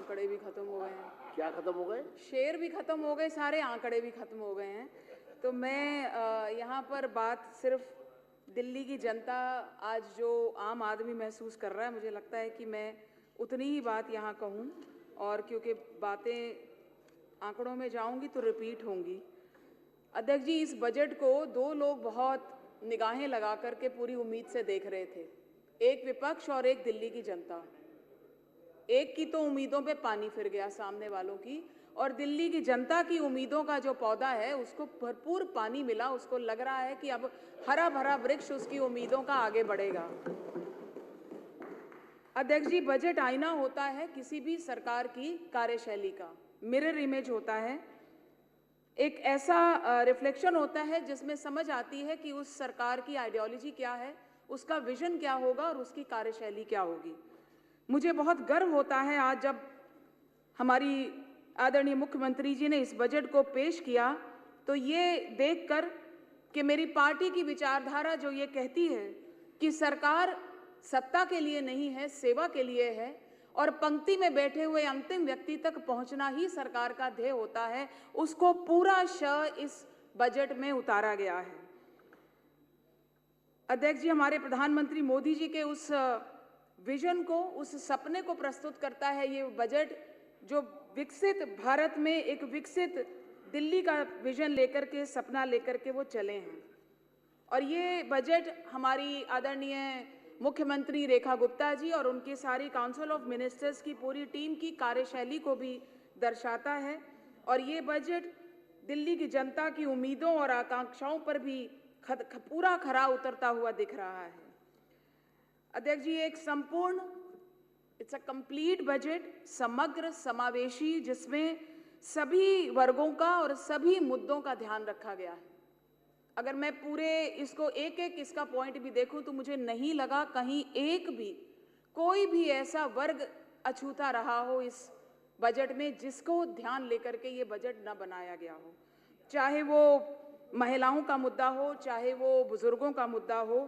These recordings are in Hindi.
आंकड़े भी खत्म हो गए हैं। क्या खत्म हो गए? शेर भी खत्म हो गए, सारे आंकड़े भी खत्म हो गए हैं। तो मैं यहाँ पर बात सिर्फ दिल्ली की जनता आज जो आम आदमी महसूस कर रहा है, मुझे लगता है कि मैं उतनी ही बात यहाँ कहूँ, और क्योंकि बातें आंकड़ों में जाऊँगी तो रिपीट होंगी। अध्यक्ष जी, इस बजट को दो लोग बहुत निगाहें लगा करके पूरी उम्मीद से देख रहे थे, एक विपक्ष और एक दिल्ली की जनता। एक की तो उम्मीदों पे पानी फिर गया सामने वालों की, और दिल्ली की जनता की उम्मीदों का जो पौधा है उसको भरपूर पानी मिला। उसको लग रहा है कि अब हरा भरा वृक्ष उसकी उम्मीदों का आगे बढ़ेगा। अध्यक्ष जी, बजट आईना होता है किसी भी सरकार की कार्यशैली का, मिरर इमेज होता है, एक ऐसा रिफ्लेक्शन होता है जिसमें समझ आती है कि उस सरकार की आइडियोलॉजी क्या है, उसका विजन क्या होगा और उसकी कार्यशैली क्या होगी। मुझे बहुत गर्व होता है आज जब हमारी आदरणीय मुख्यमंत्री जी ने इस बजट को पेश किया, तो ये देखकर कि मेरी पार्टी की विचारधारा जो ये कहती है कि सरकार सत्ता के लिए नहीं है, सेवा के लिए है, और पंक्ति में बैठे हुए अंतिम व्यक्ति तक पहुंचना ही सरकार का ध्येय होता है, उसको पूरा इस बजट में उतारा गया है। अध्यक्ष जी, हमारे प्रधानमंत्री मोदी जी के उस विजन को, उस सपने को प्रस्तुत करता है ये बजट, जो विकसित भारत में एक विकसित दिल्ली का विजन लेकर के, सपना लेकर के वो चले हैं। और ये बजट हमारी आदरणीय मुख्यमंत्री रेखा गुप्ता जी और उनकी सारी काउंसिल ऑफ मिनिस्टर्स की पूरी टीम की कार्यशैली को भी दर्शाता है, और ये बजट दिल्ली की जनता की उम्मीदों और आकांक्षाओं पर भी पूरा खरा उतरता हुआ दिख रहा है। अध्यक्ष जी, एक संपूर्ण, इट्स अ कंप्लीट बजट, समग्र, समावेशी, जिसमें सभी वर्गों का और सभी मुद्दों का ध्यान रखा गया है। अगर मैं पूरे इसको एक एक इसका पॉइंट भी देखूं तो मुझे नहीं लगा कहीं एक भी कोई भी ऐसा वर्ग अछूता रहा हो इस बजट में जिसको ध्यान लेकर के ये बजट न बनाया गया हो। चाहे वो महिलाओं का मुद्दा हो, चाहे वो बुजुर्गों का मुद्दा हो।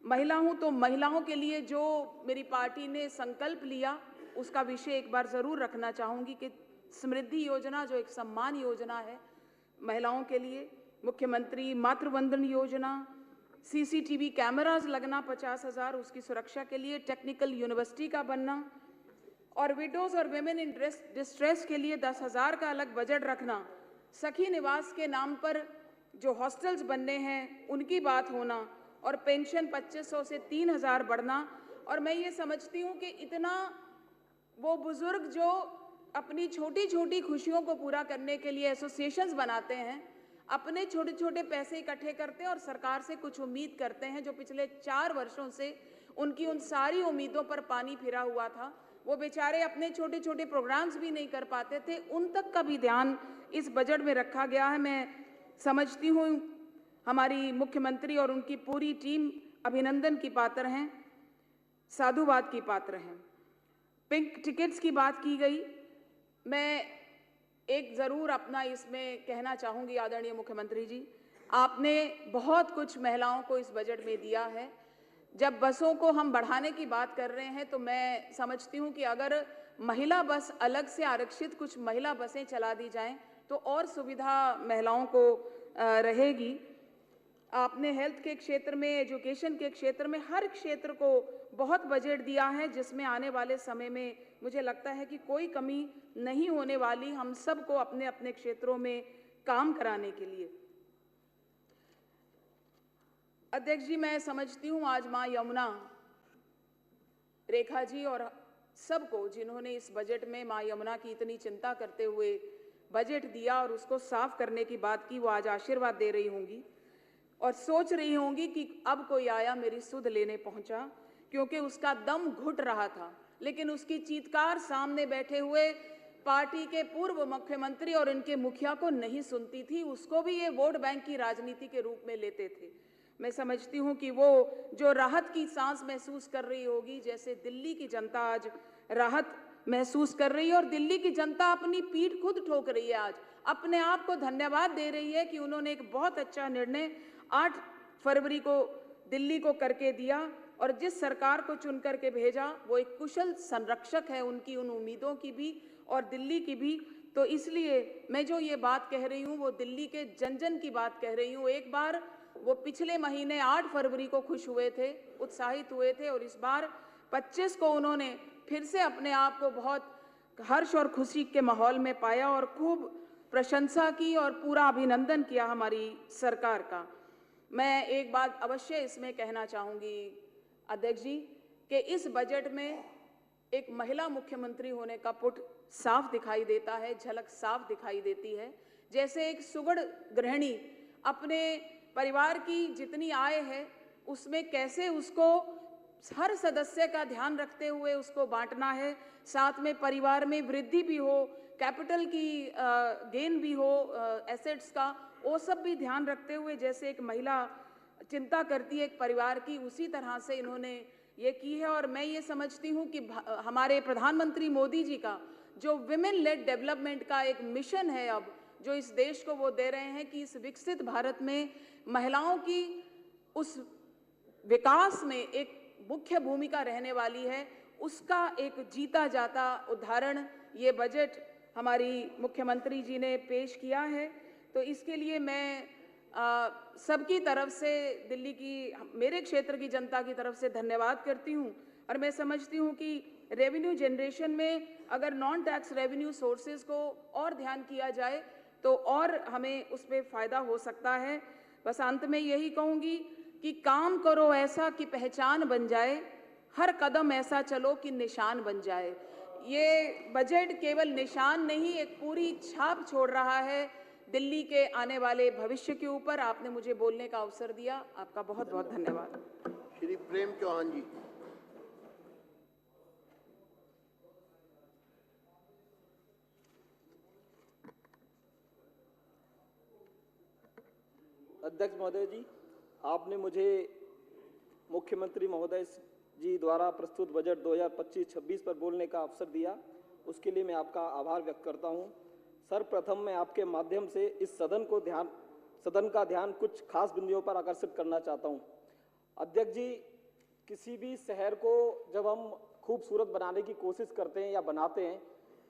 महिला हूं तो महिलाओं के लिए जो मेरी पार्टी ने संकल्प लिया उसका विषय एक बार जरूर रखना चाहूंगी कि समृद्धि योजना जो एक सम्मान योजना है महिलाओं के लिए, मुख्यमंत्री मातृवंदन योजना, सीसीटीवी कैमरास लगना 50,000 उसकी सुरक्षा के लिए, टेक्निकल यूनिवर्सिटी का बनना, और विडोज और वेमेन इन डिस्ट्रेस के लिए 10,000 का अलग बजट रखना, सखी निवास के नाम पर जो हॉस्टल्स बनने हैं उनकी बात होना, और पेंशन 2500 से 3,000 बढ़ना। और मैं ये समझती हूँ कि इतना वो बुजुर्ग जो अपनी छोटी छोटी खुशियों को पूरा करने के लिए एसोसिएशंस बनाते हैं, अपने छोटे छोटे पैसे इकट्ठे करते हैं और सरकार से कुछ उम्मीद करते हैं, जो पिछले 4 वर्षों से उनकी उन सारी उम्मीदों पर पानी फिरा हुआ था, वो बेचारे अपने छोटे छोटे प्रोग्राम्स भी नहीं कर पाते थे, उन तक का भी ध्यान इस बजट में रखा गया है। मैं समझती हूँ हमारी मुख्यमंत्री और उनकी पूरी टीम अभिनंदन की पात्र हैं, साधुवाद की पात्र हैं। पिंक टिकट्स की बात की गई, मैं एक ज़रूर अपना इसमें कहना चाहूँगी आदरणीय मुख्यमंत्री जी, आपने बहुत कुछ महिलाओं को इस बजट में दिया है। जब बसों को हम बढ़ाने की बात कर रहे हैं तो मैं समझती हूँ कि अगर महिला बस अलग से आरक्षित कुछ महिला बसें चला दी जाएं तो और सुविधा महिलाओं को रहेगी। आपने हेल्थ के क्षेत्र में, एजुकेशन के क्षेत्र में, हर क्षेत्र को बहुत बजट दिया है, जिसमें आने वाले समय में मुझे लगता है कि कोई कमी नहीं होने वाली हम सबको अपने अपने क्षेत्रों में काम कराने के लिए। अध्यक्ष जी, मैं समझती हूँ आज माँ यमुना, रेखा जी और सबको जिन्होंने इस बजट में माँ यमुना की इतनी चिंता करते हुए बजट दिया और उसको साफ करने की बात की, वो आज आशीर्वाद दे रही होंगी और सोच रही होंगी कि अब कोई आया मेरी सुध लेने पहुंचा, क्योंकि उसका दम घुट रहा था, लेकिन उसकी चीत्कार सामने बैठे हुए पार्टी के पूर्व मुख्यमंत्री और इनके मुखिया को नहीं सुनती थी, उसको भी ये वोट बैंक की राजनीति के रूप में लेते थे। मैं समझती हूँ कि वो जो राहत की सांस महसूस कर रही होगी, जैसे दिल्ली की जनता आज राहत महसूस कर रही है, और दिल्ली की जनता अपनी पीठ खुद ठोक रही है, आज अपने आप को धन्यवाद दे रही है कि उन्होंने एक बहुत अच्छा निर्णय 8 फरवरी को दिल्ली को करके दिया और जिस सरकार को चुन करके भेजा वो एक कुशल संरक्षक है उनकी उन उम्मीदों की भी और दिल्ली की भी। तो इसलिए मैं जो ये बात कह रही हूँ वो दिल्ली के जन जन की बात कह रही हूँ। एक बार वो पिछले महीने 8 फरवरी को खुश हुए थे, उत्साहित हुए थे, और इस बार 25 को उन्होंने फिर से अपने आप को बहुत हर्ष और खुशी के माहौल में पाया और खूब प्रशंसा की और पूरा अभिनंदन किया हमारी सरकार का। मैं एक बात अवश्य इसमें कहना चाहूँगी अध्यक्ष जी कि इस बजट में एक महिला मुख्यमंत्री होने का पुट साफ दिखाई देता है, झलक साफ दिखाई देती है। जैसे एक सुगढ़ गृहिणी अपने परिवार की जितनी आय है उसमें कैसे उसको हर सदस्य का ध्यान रखते हुए उसको बांटना है, साथ में परिवार में वृद्धि भी हो, कैपिटल की गेन भी हो, एसेट्स का, वो सब भी ध्यान रखते हुए जैसे एक महिला चिंता करती है एक परिवार की, उसी तरह से इन्होंने ये की है। और मैं ये समझती हूँ कि हमारे प्रधानमंत्री मोदी जी का जो विमेन लेड डेवलपमेंट का एक मिशन है अब जो इस देश को वो दे रहे हैं कि इस विकसित भारत में महिलाओं की उस विकास में एक मुख्य भूमिका रहने वाली है, उसका एक जीता जाता उदाहरण ये बजट हमारी मुख्यमंत्री जी ने पेश किया है। तो इसके लिए मैं सबकी तरफ से दिल्ली की मेरे क्षेत्र की जनता की तरफ से धन्यवाद करती हूँ। और मैं समझती हूँ कि रेवेन्यू जनरेशन में अगर नॉन टैक्स रेवेन्यू सोर्सेज को और ध्यान किया जाए तो और हमें उस पर फ़ायदा हो सकता है। बस अंत में यही कहूँगी कि काम करो ऐसा कि पहचान बन जाए, हर कदम ऐसा चलो कि निशान बन जाए। ये बजट केवल निशान नहीं, एक पूरी छाप छोड़ रहा है दिल्ली के आने वाले भविष्य के ऊपर। आपने मुझे बोलने का अवसर दिया, आपका बहुत बहुत धन्यवाद। श्री प्रेम चौहान जी। अध्यक्ष महोदय जी, आपने मुझे मुख्यमंत्री महोदय जी द्वारा प्रस्तुत बजट 2025-26 पर बोलने का अवसर दिया, उसके लिए मैं आपका आभार व्यक्त करता हूं। सर्वप्रथम मैं आपके माध्यम से इस सदन का ध्यान कुछ खास बिंदुओं पर आकर्षित करना चाहता हूं। अध्यक्ष जी, किसी भी शहर को जब हम खूबसूरत बनाने की कोशिश करते हैं या बनाते हैं